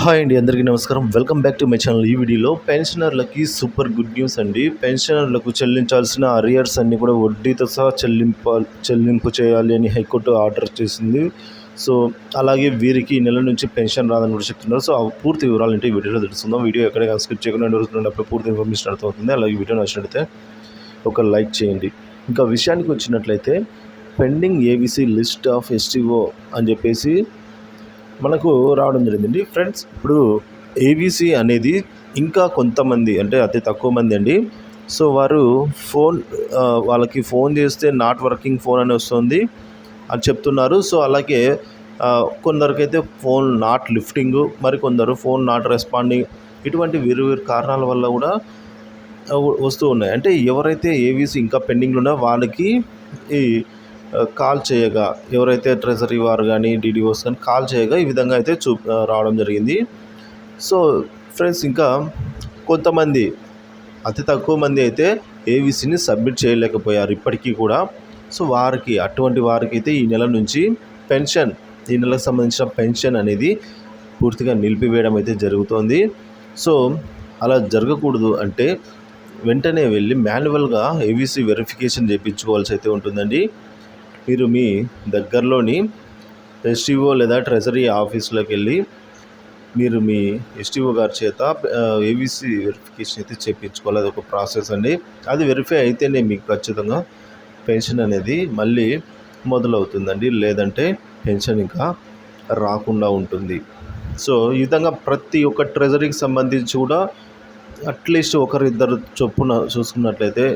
Hi అండి, అందరికీ నమస్కారం. Welcome back to my channel. ఈ వీడియోలో పెన్షనర్లకి సూపర్ గుడ్ న్యూస్ అండి. పెన్షనర్లకు చెల్లించాల్సిన అరియర్స్ అన్నీ కూడా వడ్డీతో సహా చెల్లింపు చేయాలి అని హైకోర్టు ఆర్డర్ చేసింది. సో అలాగే వీరికి ఈ నెల నుంచి పెన్షన్ రాదని కూడా చెప్తున్నారు. సో ఆ పూర్తి వివరాలు ఏంటి ఈ వీడియోలో తెలుసుకుందాం. వీడియో ఎక్కడైనా స్కిప్ చేయకుండా అడుగుతున్నప్పుడు పూర్తి ఇన్ఫర్మేషన్ అర్థమవుతుంది. అలాగే వీడియో నచ్చినట్లయితే ఒక లైక్ చేయండి. ఇంకా విషయానికి వచ్చినట్లయితే pending ABC list of STO అని చెప్పేసి మనకు రావడం జరిగిందండి. ఫ్రెండ్స్, ఇప్పుడు ఏబీసీ అనేది ఇంకా కొంతమంది, అంటే అతి తక్కువ మంది అండి. సో వారు వాళ్ళకి ఫోన్ చేస్తే నాట్ వర్కింగ్ ఫోన్ అని వస్తుంది అని చెప్తున్నారు. సో అలాగే కొందరికైతే ఫోన్ నాట్ లిఫ్టింగ్, మరికొందరు ఫోన్ నాట్ రెస్పాండింగ్, ఇటువంటి వేరు వేరు కారణాల వల్ల కూడా వస్తూ ఉన్నాయి. అంటే ఎవరైతే ఏబీసీ ఇంకా పెండింగ్లో ఉన్నారో వాళ్ళకి ఈ కాల్ చేయగా, ఎవరైతే ట్రెజరీ వారు కానీ డీడీఓస్ కానీ కాల్ చేయగా ఈ విధంగా అయితే రావడం జరిగింది. సో ఫ్రెండ్స్, ఇంకా కొంతమంది, అతి తక్కువ మంది అయితే ఏబీసీని సబ్మిట్ చేయలేకపోయారు ఇప్పటికీ కూడా. సో అటువంటి వారికి అయితే ఈ నెల నుంచి పెన్షన్, ఈ నెలకు సంబంధించిన పెన్షన్ అనేది పూర్తిగా నిలిపివేయడం అయితే జరుగుతోంది. సో అలా జరగకూడదు అంటే వెంటనే వెళ్ళి మాన్యువల్గా ఏబీసీ వెరిఫికేషన్ చేయించుకోవాల్సి అయితే ఉంటుందండి. మీరు మీ దగ్గరలోని ఎస్టీఓ లేదా ట్రెజరీ ఆఫీస్లోకి వెళ్ళి మీరు మీ ఎస్టీఓ గారి చేత ఏబీసీ వెరిఫికేషన్ అయితే చేయించుకోవాలి. అది ఒక ప్రాసెస్ అండి. అది వెరిఫై అయితేనే మీకు ఖచ్చితంగా పెన్షన్ అనేది మళ్ళీ మొదలవుతుందండి. లేదంటే పెన్షన్ ఇంకా రాకుండా ఉంటుంది. సో ఈ విధంగా ప్రతి ఒక్క ట్రెజరీకి సంబంధించి కూడా అట్లీస్ట్ ఒకరిద్దరు చొప్పున చూసుకున్నట్లయితే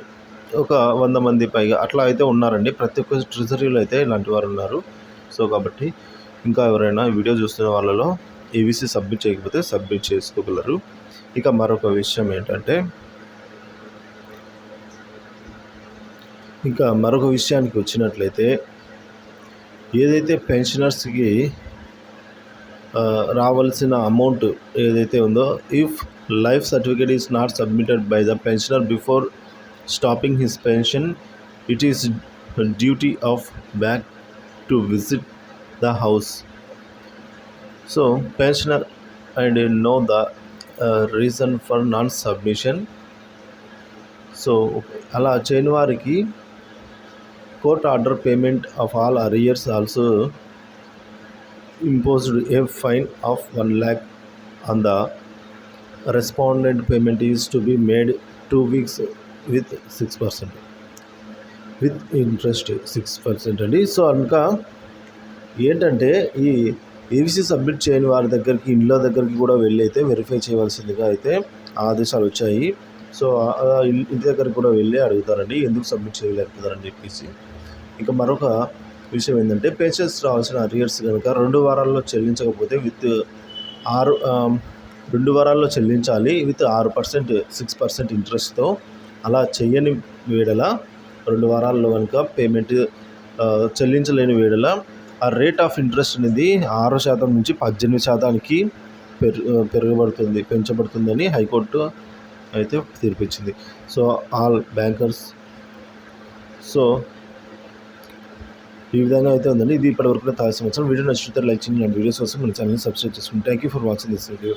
ఒక 100 మంది పైగా అట్లా అయితే ఉన్నారండి. ప్రతి ఒక్క ట్రెజరీలో అయితే ఇలాంటి వారు ఉన్నారు. సో కాబట్టి ఇంకా ఎవరైనా వీడియో చూస్తున్న వాళ్ళలో ఏబీసీ సబ్మిట్ చేయకపోతే సబ్మిట్ చేసుకోగలరు. ఇక మరొక విషయం ఏంటంటే, ఇంకా మరొక విషయానికి వచ్చినట్లయితే, ఏదైతే పెన్షనర్స్కి రావాల్సిన అమౌంట్ ఏదైతే ఉందో, if life certificate is not submitted by the pensioner before stopping his pension, it is duty of back to visit the house. So pensioner and know the reason for non-submission. So అలా చేయని వారికి court order payment of all arrears also imposed a fine of 1 lakh on the respondent. Payment is to be made 2 weeks with 6%, with interest 6% అండి. So ఇంకా ఏంటంటే, ఈ ABC submit చేయని వారి దగ్గరికి, ఇంట్లో దగ్గరికి కూడా వెళ్ళి అయితే వెరిఫై చేయవలసిందిగా అయితే ఆదేశాలు వచ్చాయి. సో ఇంటి దగ్గరికి కూడా వెళ్ళి అడుగుతారండి, ఎందుకు సబ్మిట్ చేయలేకపోతారని చెప్పేసి. ఇంకా మరొక విషయం ఏంటంటే, పెన్షన్స్ రావాల్సిన అరియర్స్ కనుక 2 వారాల్లో చెల్లించకపోతే 2 వారాల్లో చెల్లించాలి విత్ 6% ఇంట్రెస్ట్తో. అలా చెయ్యని వేళల 2 వారాల్లో కనుక పేమెంట్ చెల్లించలేని వేళల ఆ రేట్ ఆఫ్ ఇంట్రెస్ట్ అనేది 6% నుంచి 18%కి పెంచబడుతుందని హైకోర్టు అయితే తీర్పిచ్చింది. సో ఆల్ బ్యాంకర్స్, సో ఈ విధంగా అయితే ఉందండి. ఇది ఇప్పటివరకు తాజా సమాచారం. వీడియో నచ్చితే లైక్ చేయండి. వీడియోస్ కోసం మన ఛానల్ని సబ్స్క్రైబ్ చేసుకోండి. Thank you for watching this video.